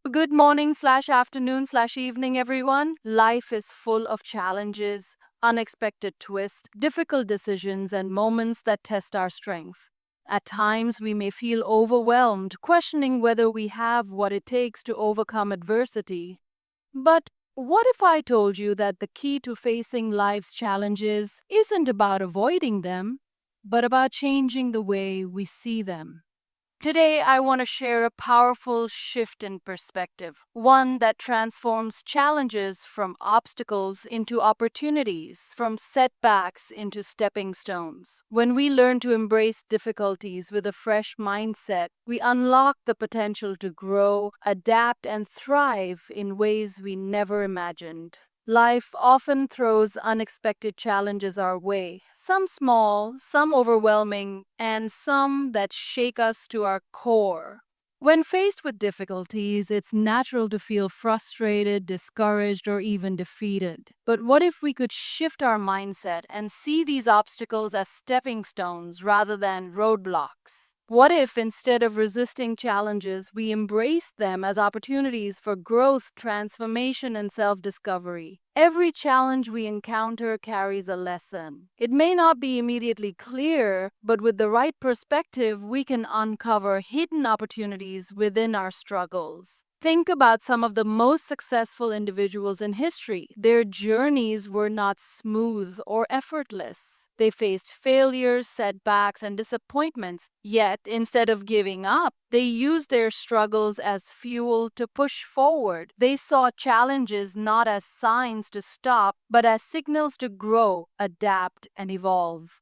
Good morning slash afternoon slash evening, everyone. Life is full of challenges, unexpected twists, difficult decisions, and moments that test our strength. At times, we may feel overwhelmed, questioning whether we have what it takes to overcome adversity. But what if I told you that the key to facing life's challenges isn't about avoiding them, but about changing the way we see them? Today, I want to share a powerful shift in perspective, one that transforms challenges from obstacles into opportunities, from setbacks into stepping stones. When we learn to embrace difficulties with a fresh mindset, we unlock the potential to grow, adapt, and thrive in ways we never imagined. Life often throws unexpected challenges our way, some small, some overwhelming, and some that shake us to our core. When faced with difficulties, it's natural to feel frustrated, discouraged, or even defeated. But what if we could shift our mindset and see these obstacles as stepping stones rather than roadblocks? What if, instead of resisting challenges, we embrace them as opportunities for growth, transformation, and self discovery? Every challenge we encounter carries a lesson. It may not be immediately clear, but with the right perspective, we can uncover hidden opportunities within our struggles. Think about some of the most successful individuals in history. Their journeys were not smooth or effortless. They faced failures, setbacks, and disappointments. Yet, instead of giving up, they used their struggles as fuel to push forward. They saw challenges not as signs to stop, but as signals to grow, adapt, and evolve.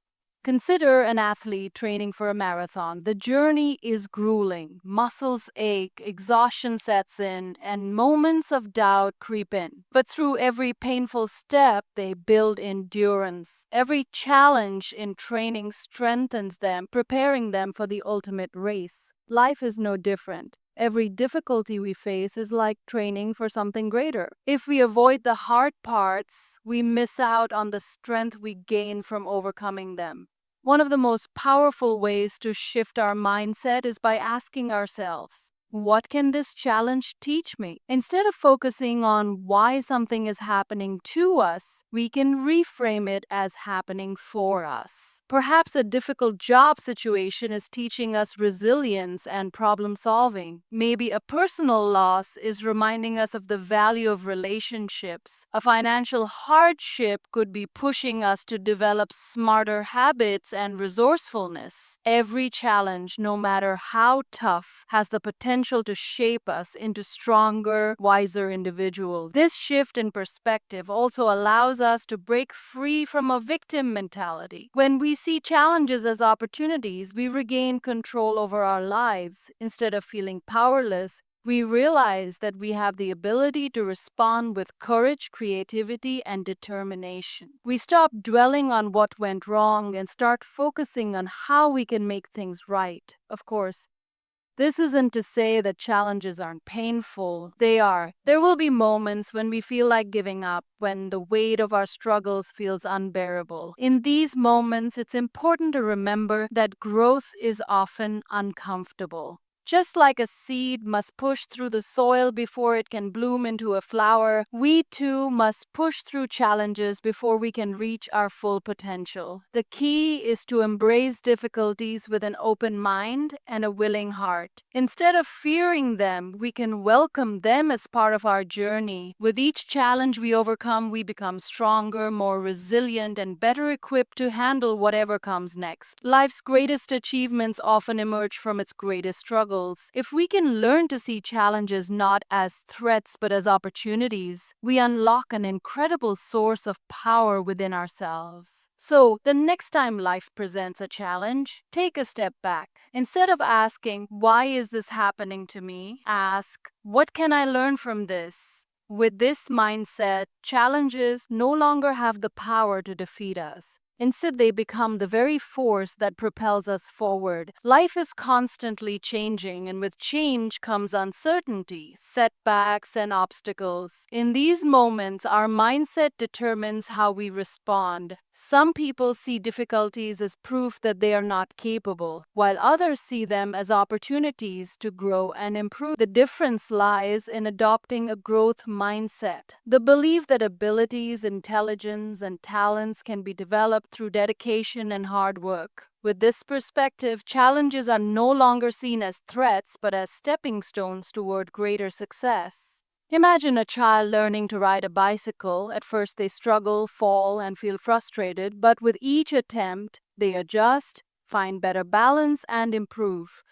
Consider an athlete training for a marathon. The journey is grueling. Muscles ache, exhaustion sets in, and moments of doubt creep in. But through every painful step, they build endurance. Every challenge in training strengthens them, preparing them for the ultimate race. Life is no different. Every difficulty we face is like training for something greater. If we avoid the hard parts, we miss out on the strength we gain from overcoming them. One of the most powerful ways to shift our mindset is by asking ourselves, what can this challenge teach me? Instead of focusing on why something is happening to us, we can reframe it as happening for us. Perhaps a difficult job situation is teaching us resilience and problem solving. Maybe a personal loss is reminding us of the value of relationships. A financial hardship could be pushing us to develop smarter habits and resourcefulness. Every challenge, no matter how tough, has the potential to shape us into stronger, wiser individuals. This shift in perspective also allows us to break free from a victim mentality. When we see challenges as opportunities, we regain control over our lives. Instead of feeling powerless, we realize that we have the ability to respond with courage, creativity, and determination. We stop dwelling on what went wrong and start focusing on how we can make things right. Of course, this isn't to say that challenges aren't painful. They are. There will be moments when we feel like giving up, when the weight of our struggles feels unbearable. In these moments, it's important to remember that growth is often uncomfortable. Just like a seed must push through the soil before it can bloom into a flower, we too must push through challenges before we can reach our full potential. The key is to embrace difficulties with an open mind and a willing heart. Instead of fearing them, we can welcome them as part of our journey. With each challenge we overcome, we become stronger, more resilient, and better equipped to handle whatever comes next. Life's greatest achievements often emerge from its greatest struggles. If we can learn to see challenges not as threats but as opportunities, we unlock an incredible source of power within ourselves. So, the next time life presents a challenge, take a step back. Instead of asking, why is this happening to me? Ask, what can I learn from this? With this mindset, challenges no longer have the power to defeat us. Instead, they become the very force that propels us forward. Life is constantly changing, and with change comes uncertainty, setbacks, and obstacles. In these moments, our mindset determines how we respond. Some people see difficulties as proof that they are not capable, while others see them as opportunities to grow and improve. The difference lies in adopting a growth mindset. The belief that abilities, intelligence, and talents can be developed through dedication and hard work. With this perspective, challenges are no longer seen as threats but as stepping stones toward greater success. Imagine a child learning to ride a bicycle. At first, they struggle, fall, and feel frustrated, but with each attempt, they adjust, find better balance, and improve.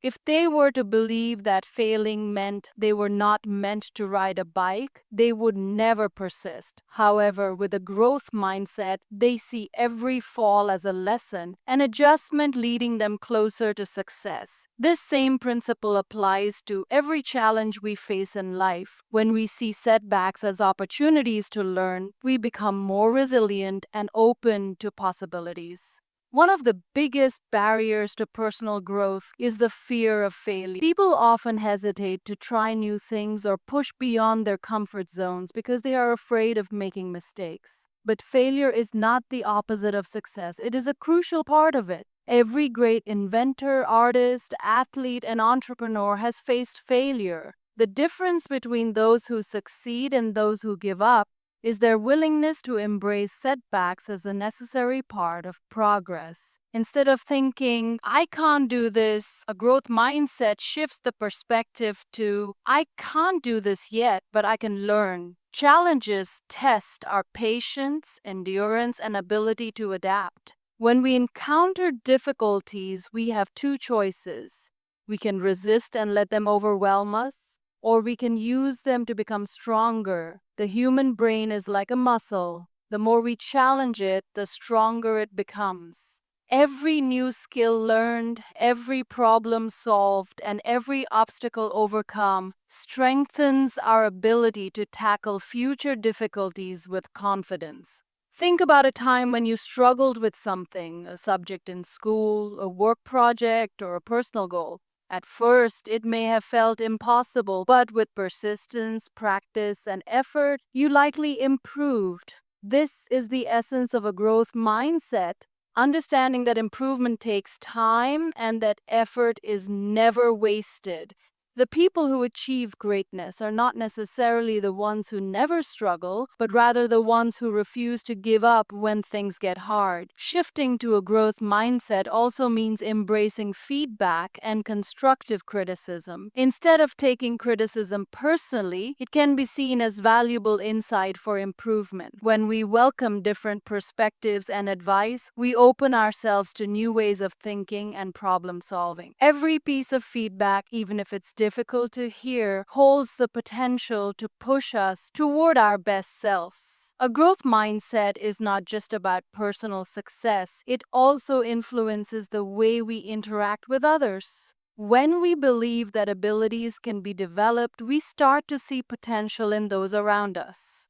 If they were to believe that failing meant they were not meant to ride a bike, they would never persist. However, with a growth mindset, they see every fall as a lesson, an adjustment leading them closer to success. This same principle applies to every challenge we face in life. When we see setbacks as opportunities to learn, we become more resilient and open to possibilities. One of the biggest barriers to personal growth is the fear of failure. People often hesitate to try new things or push beyond their comfort zones because they are afraid of making mistakes. But failure is not the opposite of success, it is a crucial part of it. Every great inventor, artist, athlete, and entrepreneur has faced failure. The difference between those who succeed and those who give up is their willingness to embrace setbacks as a necessary part of progress. Instead of thinking, I can't do this, a growth mindset shifts the perspective to, I can't do this yet, but I can learn. Challenges test our patience, endurance, and ability to adapt. When we encounter difficulties, we have two choices. We can resist and let them overwhelm us, or we can use them to become stronger. The human brain is like a muscle. The more we challenge it, the stronger it becomes. Every new skill learned, every problem solved, and every obstacle overcome strengthens our ability to tackle future difficulties with confidence. Think about a time when you struggled with something, a subject in school, a work project, or a personal goal. At first, it may have felt impossible, but with persistence, practice, and effort, you likely improved. This is the essence of a growth mindset, understanding that improvement takes time and that effort is never wasted. The people who achieve greatness are not necessarily the ones who never struggle, but rather the ones who refuse to give up when things get hard. Shifting to a growth mindset also means embracing feedback and constructive criticism. Instead of taking criticism personally, it can be seen as valuable insight for improvement. When we welcome different perspectives and advice, we open ourselves to new ways of thinking and problem solving. Every piece of feedback, even if it's difficult to hear, holds the potential to push us toward our best selves. A growth mindset is not just about personal success, it also influences the way we interact with others. When we believe that abilities can be developed, we start to see potential in those around us.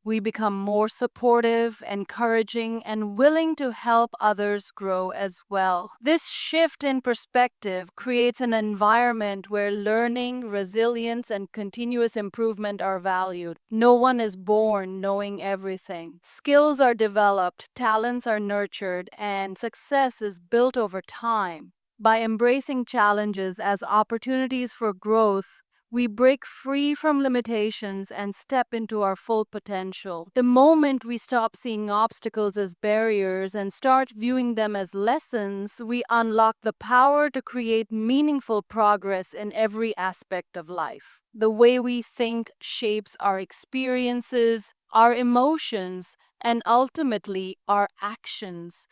We become more supportive, encouraging, and willing to help others grow as well. This shift in perspective creates an environment where learning, resilience, and continuous improvement are valued. No one is born knowing everything. Skills are developed, talents are nurtured, and success is built over time. By embracing challenges as opportunities for growth, we break free from limitations and step into our full potential. The moment we stop seeing obstacles as barriers and start viewing them as lessons, we unlock the power to create meaningful progress in every aspect of life. The way we think shapes our experiences, our emotions, and ultimately our actions.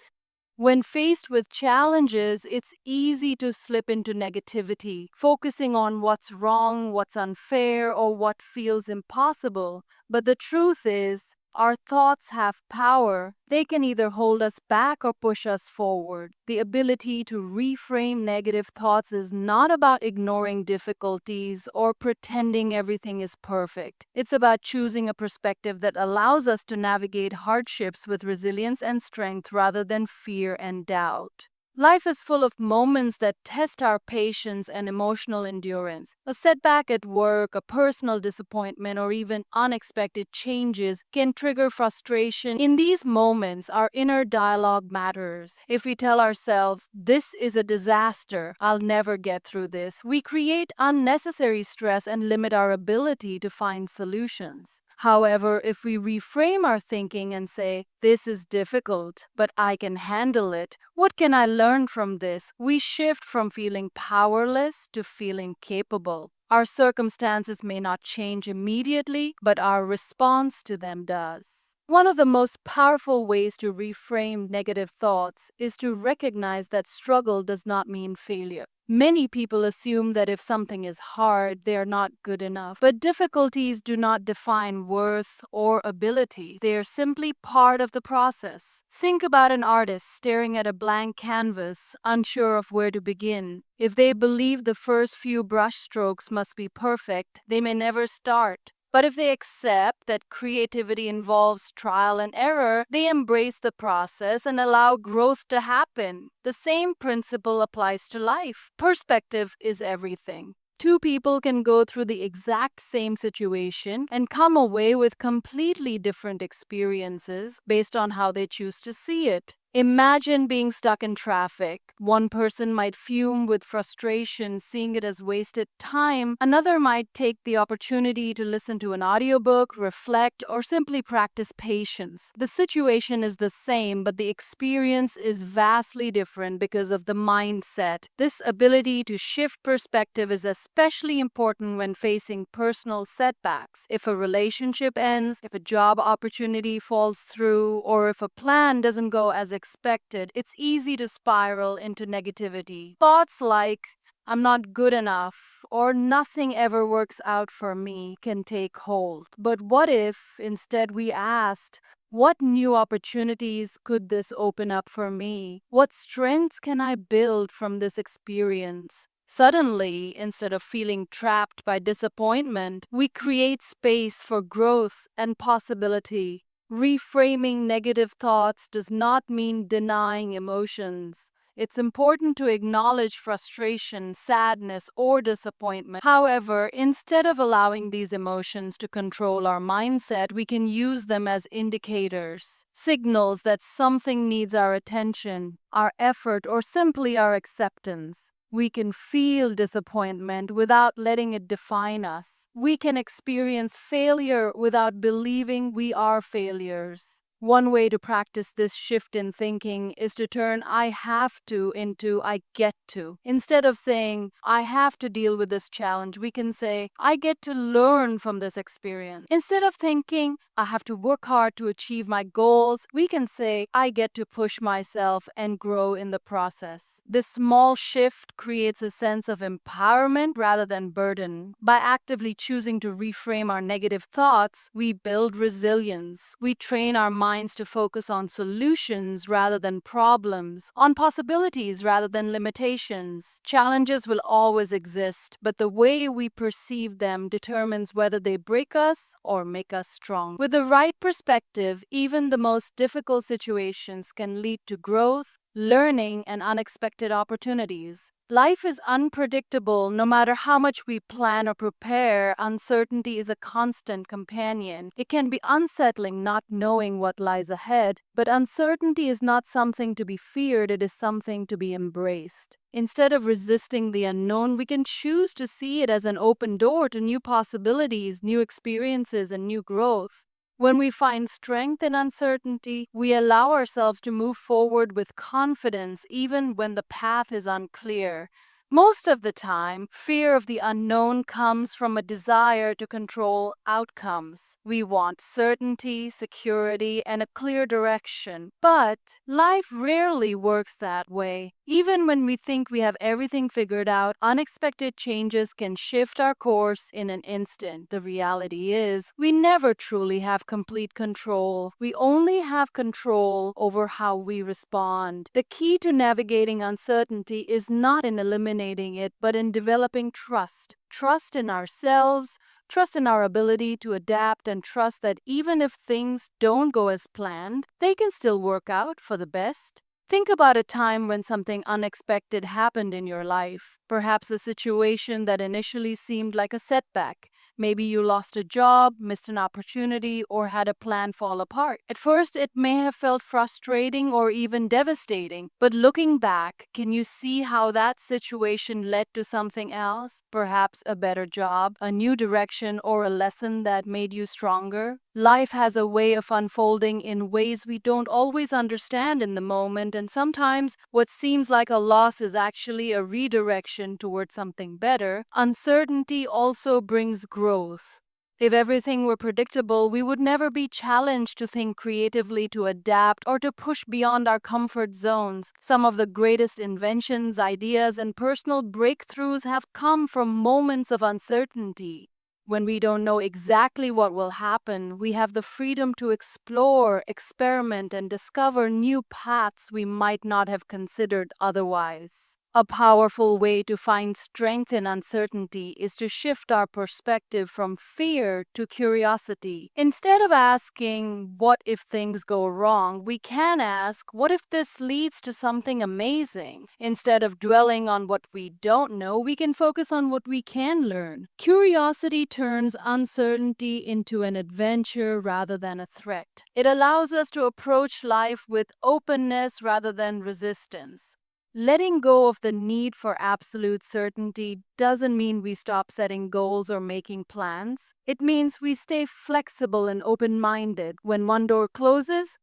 When faced with challenges, it's easy to slip into negativity, focusing on what's wrong, what's unfair, or what feels impossible. But the truth is, our thoughts have power. They can either hold us back or push us forward. The ability to reframe negative thoughts is not about ignoring difficulties or pretending everything is perfect. It's about choosing a perspective that allows us to navigate hardships with resilience and strength rather than fear and doubt. Life is full of moments that test our patience and emotional endurance. A setback at work, a personal disappointment, or even unexpected changes can trigger frustration. In these moments, our inner dialogue matters. If we tell ourselves, "This is a disaster, I'll never get through this," we create unnecessary stress and limit our ability to find solutions. However, if we reframe our thinking and say, "This is difficult, but I can handle it. What can I learn from this?" we shift from feeling powerless to feeling capable. Our circumstances may not change immediately, but our response to them does. One of the most powerful ways to reframe negative thoughts is to recognize that struggle does not mean failure. Many people assume that if something is hard, they are not good enough. But difficulties do not define worth or ability. They are simply part of the process. Think about an artist staring at a blank canvas, unsure of where to begin. If they believe the first few brushstrokes must be perfect, they may never start. But if they accept that creativity involves trial and error, they embrace the process and allow growth to happen. The same principle applies to life. Perspective is everything. Two people can go through the exact same situation and come away with completely different experiences based on how they choose to see it. Imagine being stuck in traffic. One person might fume with frustration, seeing it as wasted time. Another might take the opportunity to listen to an audiobook, reflect, or simply practice patience. The situation is the same, but the experience is vastly different because of the mindset. This ability to shift perspective is especially important when facing personal setbacks. If a relationship ends, if a job opportunity falls through, or if a plan doesn't go as expected, it's easy to spiral into negativity. Thoughts like, "I'm not good enough," or "nothing ever works out for me," can take hold. But what if instead we asked, "What new opportunities could this open up for me? What strengths can I build from this experience?" Suddenly, instead of feeling trapped by disappointment, we create space for growth and possibility. Reframing negative thoughts does not mean denying emotions. It's important to acknowledge frustration, sadness, or disappointment. However, instead of allowing these emotions to control our mindset, we can use them as indicators, signals that something needs our attention, our effort, or simply our acceptance. We can feel disappointment without letting it define us. We can experience failure without believing we are failures. One way to practice this shift in thinking is to turn "I have to" into "I get to." Instead of saying, "I have to deal with this challenge," we can say, "I get to learn from this experience." Instead of thinking, "I have to work hard to achieve my goals," we can say, "I get to push myself and grow in the process." This small shift creates a sense of empowerment rather than burden. By actively choosing to reframe our negative thoughts, we build resilience. We train our minds to focus on solutions rather than problems, on possibilities rather than limitations. Challenges will always exist, but the way we perceive them determines whether they break us or make us strong. With the right perspective, even the most difficult situations can lead to growth, learning, and unexpected opportunities. Life is unpredictable. No matter how much we plan or prepare, uncertainty is a constant companion. It can be unsettling not knowing what lies ahead, but uncertainty is not something to be feared, it is something to be embraced. Instead of resisting the unknown, we can choose to see it as an open door to new possibilities, new experiences, and new growth. When we find strength in uncertainty, we allow ourselves to move forward with confidence even when the path is unclear. Most of the time, fear of the unknown comes from a desire to control outcomes. We want certainty, security, and a clear direction. But life rarely works that way. Even when we think we have everything figured out, unexpected changes can shift our course in an instant. The reality is, we never truly have complete control. We only have control over how we respond. The key to navigating uncertainty is not in eliminating it, but in developing trust. Trust in ourselves, trust in our ability to adapt, and trust that even if things don't go as planned, they can still work out for the best. Think about a time when something unexpected happened in your life, perhaps a situation that initially seemed like a setback. Maybe you lost a job, missed an opportunity, or had a plan fall apart. At first, it may have felt frustrating or even devastating, but looking back, can you see how that situation led to something else? Perhaps a better job, a new direction, or a lesson that made you stronger? Life has a way of unfolding in ways we don't always understand in the moment, and sometimes what seems like a loss is actually a redirection toward something better. Uncertainty also brings growth. If everything were predictable, we would never be challenged to think creatively, to adapt, or to push beyond our comfort zones. Some of the greatest inventions, ideas, and personal breakthroughs have come from moments of uncertainty. When we don't know exactly what will happen, we have the freedom to explore, experiment, and discover new paths we might not have considered otherwise. A powerful way to find strength in uncertainty is to shift our perspective from fear to curiosity. Instead of asking, "What if things go wrong?" we can ask, "What if this leads to something amazing?" Instead of dwelling on what we don't know, we can focus on what we can learn. Curiosity turns uncertainty into an adventure rather than a threat. It allows us to approach life with openness rather than resistance. Letting go of the need for absolute certainty doesn't mean we stop setting goals or making plans. It means we stay flexible and open-minded. When one door closes,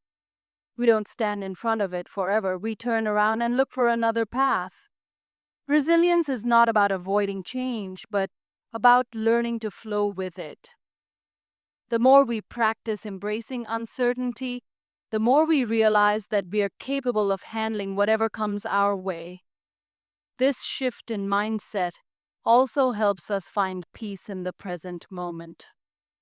we don't stand in front of it forever. We turn around and look for another path. Resilience is not about avoiding change, but about learning to flow with it. The more we practice embracing uncertainty, the more we realize that we are capable of handling whatever comes our way. This shift in mindset also helps us find peace in the present moment.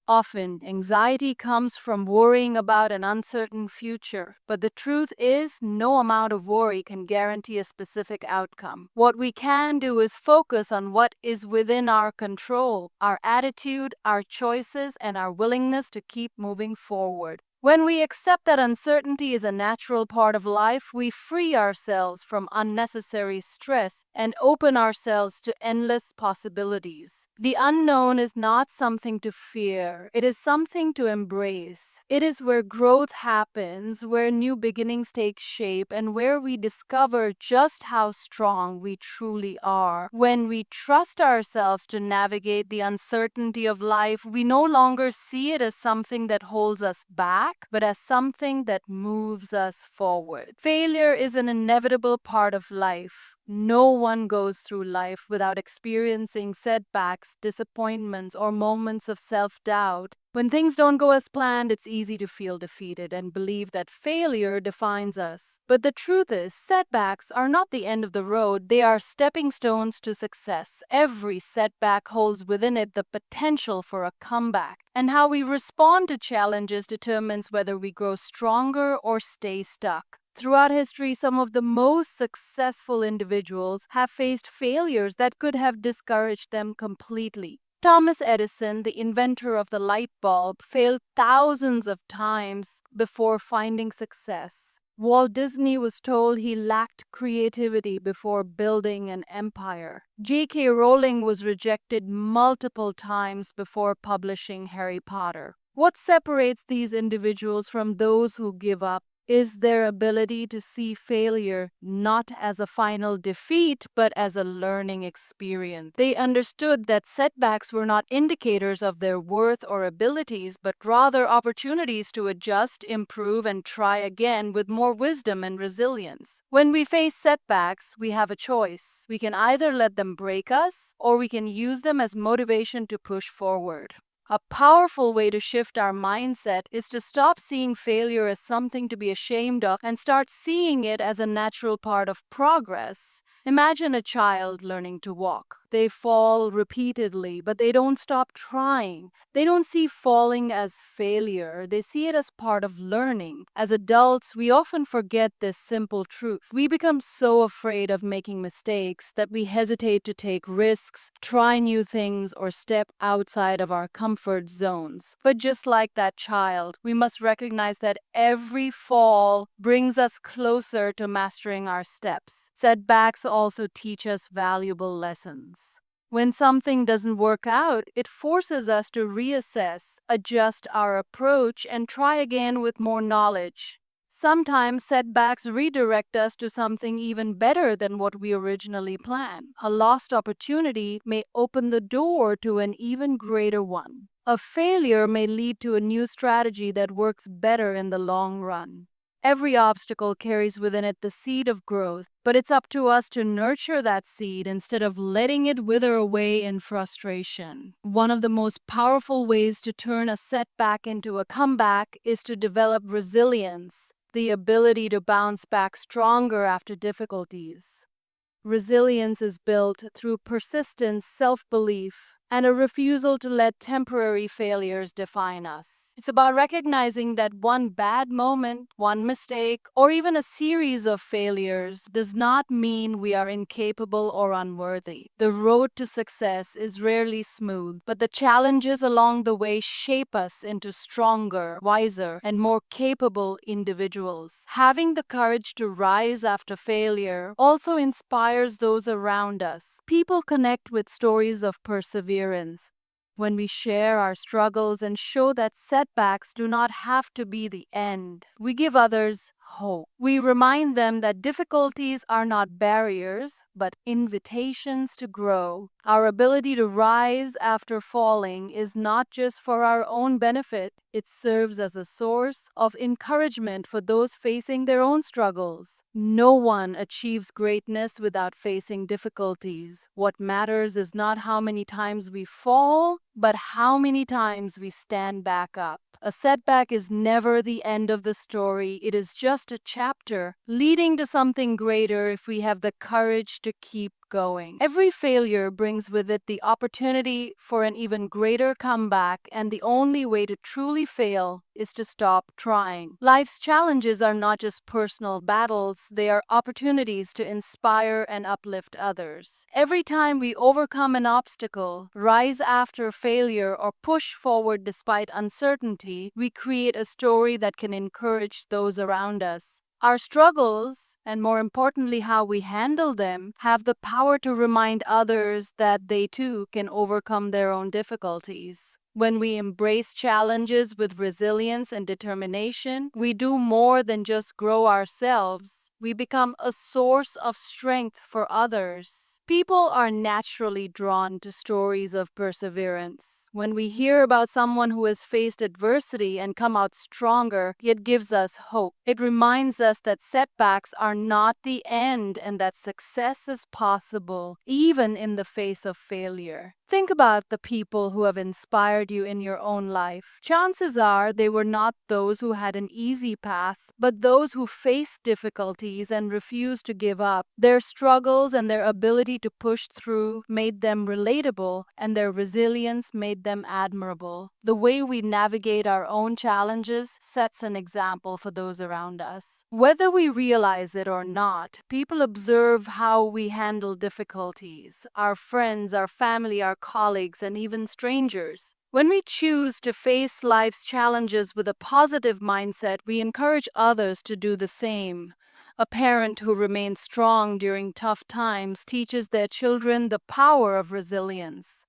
Often, anxiety comes from worrying about an uncertain future, but the truth is, no amount of worry can guarantee a specific outcome. What we can do is focus on what is within our control, our attitude, our choices, and our willingness to keep moving forward. When we accept that uncertainty is a natural part of life, we free ourselves from unnecessary stress and open ourselves to endless possibilities. The unknown is not something to fear, it is something to embrace. It is where growth happens, where new beginnings take shape, and where we discover just how strong we truly are. When we trust ourselves to navigate the uncertainty of life, we no longer see it as something that holds us back, but as something that moves us forward. Failure is an inevitable part of life. No one goes through life without experiencing setbacks, disappointments, or moments of self-doubt. When things don't go as planned, it's easy to feel defeated and believe that failure defines us. But the truth is, setbacks are not the end of the road, they are stepping stones to success. Every setback holds within it the potential for a comeback. And how we respond to challenges determines whether we grow stronger or stay stuck. Throughout history, some of the most successful individuals have faced failures that could have discouraged them completely. Thomas Edison, the inventor of the light bulb, failed thousands of times before finding success. Walt Disney was told he lacked creativity before building an empire. J.K. Rowling was rejected multiple times before publishing Harry Potter. What separates these individuals from those who give up is their ability to see failure not as a final defeat, but as a learning experience. They understood that setbacks were not indicators of their worth or abilities, but rather opportunities to adjust, improve, and try again with more wisdom and resilience. When we face setbacks, we have a choice. We can either let them break us, or we can use them as motivation to push forward. A powerful way to shift our mindset is to stop seeing failure as something to be ashamed of and start seeing it as a natural part of progress. Imagine a child learning to walk. They fall repeatedly, but they don't stop trying. They don't see falling as failure, they see it as part of learning. As adults, we often forget this simple truth. We become so afraid of making mistakes that we hesitate to take risks, try new things, or step outside of our comfort zones. But just like that child, we must recognize that every fall brings us closer to mastering our steps. Setbacks also teach us valuable lessons. When something doesn't work out, it forces us to reassess, adjust our approach, and try again with more knowledge. Sometimes setbacks redirect us to something even better than what we originally planned. A lost opportunity may open the door to an even greater one. A failure may lead to a new strategy that works better in the long run. Every obstacle carries within it the seed of growth, but it's up to us to nurture that seed instead of letting it wither away in frustration. One of the most powerful ways to turn a setback into a comeback is to develop resilience, the ability to bounce back stronger after difficulties. Resilience is built through persistence, self-belief, and a refusal to let temporary failures define us. It's about recognizing that one bad moment, one mistake, or even a series of failures does not mean we are incapable or unworthy. The road to success is rarely smooth, but the challenges along the way shape us into stronger, wiser, and more capable individuals. Having the courage to rise after failure also inspires those around us. People connect with stories of perseverance. When we share our struggles and show that setbacks do not have to be the end, we give others hope. We remind them that difficulties are not barriers, but invitations to grow. Our ability to rise after falling is not just for our own benefit, it serves as a source of encouragement for those facing their own struggles. No one achieves greatness without facing difficulties. What matters is not how many times we fall, but how many times we stand back up. A setback is never the end of the story. It is just a chapter leading to something greater if we have the courage to keep going. Every failure brings with it the opportunity for an even greater comeback, and the only way to truly fail is to stop trying. Life's challenges are not just personal battles, they are opportunities to inspire and uplift others. Every time we overcome an obstacle, rise after failure, or push forward despite uncertainty, we create a story that can encourage those around us. Our struggles, and more importantly how we handle them, have the power to remind others that they too can overcome their own difficulties. When we embrace challenges with resilience and determination, we do more than just grow ourselves. We become a source of strength for others. People are naturally drawn to stories of perseverance. When we hear about someone who has faced adversity and come out stronger, it gives us hope. It reminds us that setbacks are not the end and that success is possible, even in the face of failure. Think about the people who have inspired you in your own life. Chances are they were not those who had an easy path, but those who faced difficulties and refused to give up. Their struggles and their ability to push through made them relatable, and their resilience made them admirable. The way we navigate our own challenges sets an example for those around us. Whether we realize it or not, people observe how we handle difficulties. Our friends, our family, our colleagues, and even strangers. When we choose to face life's challenges with a positive mindset, we encourage others to do the same. A parent who remains strong during tough times teaches their children the power of resilience.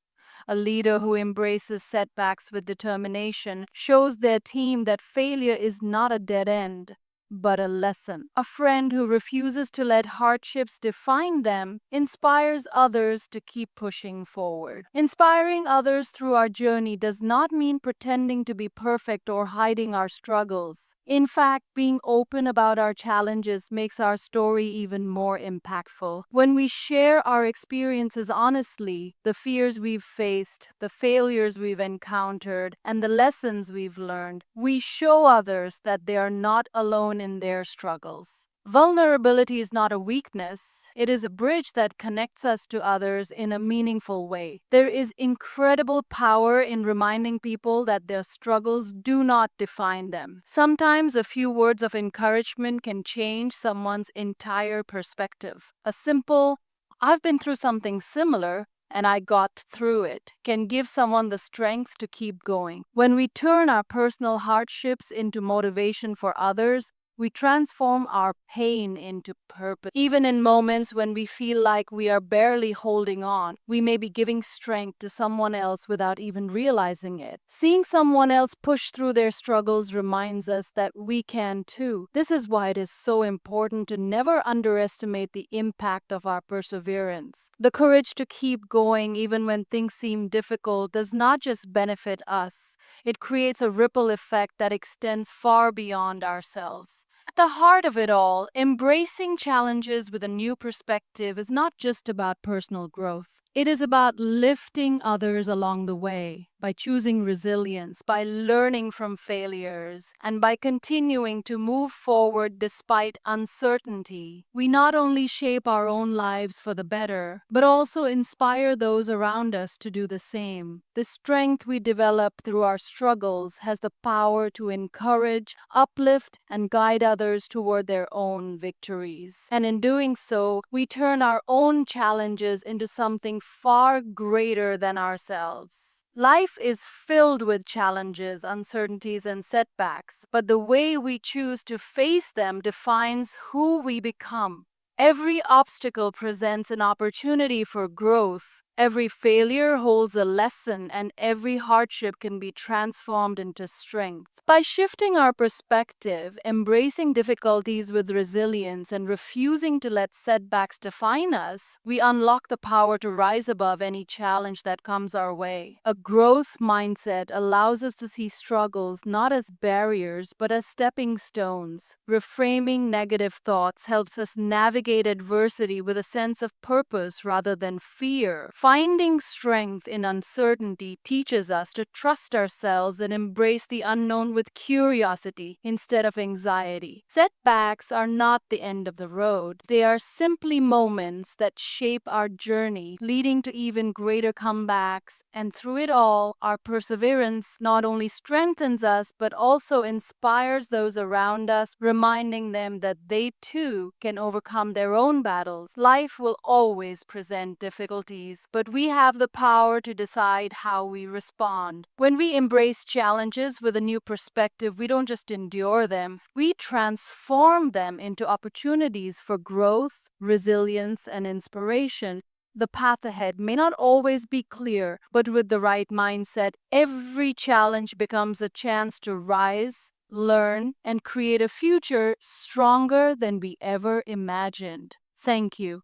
A leader who embraces setbacks with determination shows their team that failure is not a dead end, but a lesson. A friend who refuses to let hardships define them inspires others to keep pushing forward. Inspiring others through our journey does not mean pretending to be perfect or hiding our struggles. In fact, being open about our challenges makes our story even more impactful. When we share our experiences honestly, the fears we've faced, the failures we've encountered, and the lessons we've learned, we show others that they are not alone in their struggles. Vulnerability is not a weakness, it is a bridge that connects us to others in a meaningful way. There is incredible power in reminding people that their struggles do not define them. Sometimes a few words of encouragement can change someone's entire perspective. A simple, "I've been through something similar, and I got through it," can give someone the strength to keep going. When we turn our personal hardships into motivation for others, we transform our pain into purpose. Even in moments when we feel like we are barely holding on, we may be giving strength to someone else without even realizing it. Seeing someone else push through their struggles reminds us that we can too. This is why it is so important to never underestimate the impact of our perseverance. The courage to keep going even when things seem difficult does not just benefit us, it creates a ripple effect that extends far beyond ourselves. At the heart of it all, embracing challenges with a new perspective is not just about personal growth. It is about lifting others along the way by choosing resilience, by learning from failures, and by continuing to move forward despite uncertainty. We not only shape our own lives for the better, but also inspire those around us to do the same. The strength we develop through our struggles has the power to encourage, uplift, and guide others toward their own victories. And in doing so, we turn our own challenges into something far greater than ourselves. Life is filled with challenges, uncertainties, and setbacks, but the way we choose to face them defines who we become. Every obstacle presents an opportunity for growth. Every failure holds a lesson, and every hardship can be transformed into strength. By shifting our perspective, embracing difficulties with resilience, and refusing to let setbacks define us, we unlock the power to rise above any challenge that comes our way. A growth mindset allows us to see struggles not as barriers but as stepping stones. Reframing negative thoughts helps us navigate adversity with a sense of purpose rather than fear. Finding strength in uncertainty teaches us to trust ourselves and embrace the unknown with curiosity instead of anxiety. Setbacks are not the end of the road. They are simply moments that shape our journey, leading to even greater comebacks. And through it all, our perseverance not only strengthens us but also inspires those around us, reminding them that they too can overcome their own battles. Life will always present difficulties, but we have the power to decide how we respond. When we embrace challenges with a new perspective, we don't just endure them, we transform them into opportunities for growth, resilience, and inspiration. The path ahead may not always be clear, but with the right mindset, every challenge becomes a chance to rise, learn, and create a future stronger than we ever imagined. Thank you.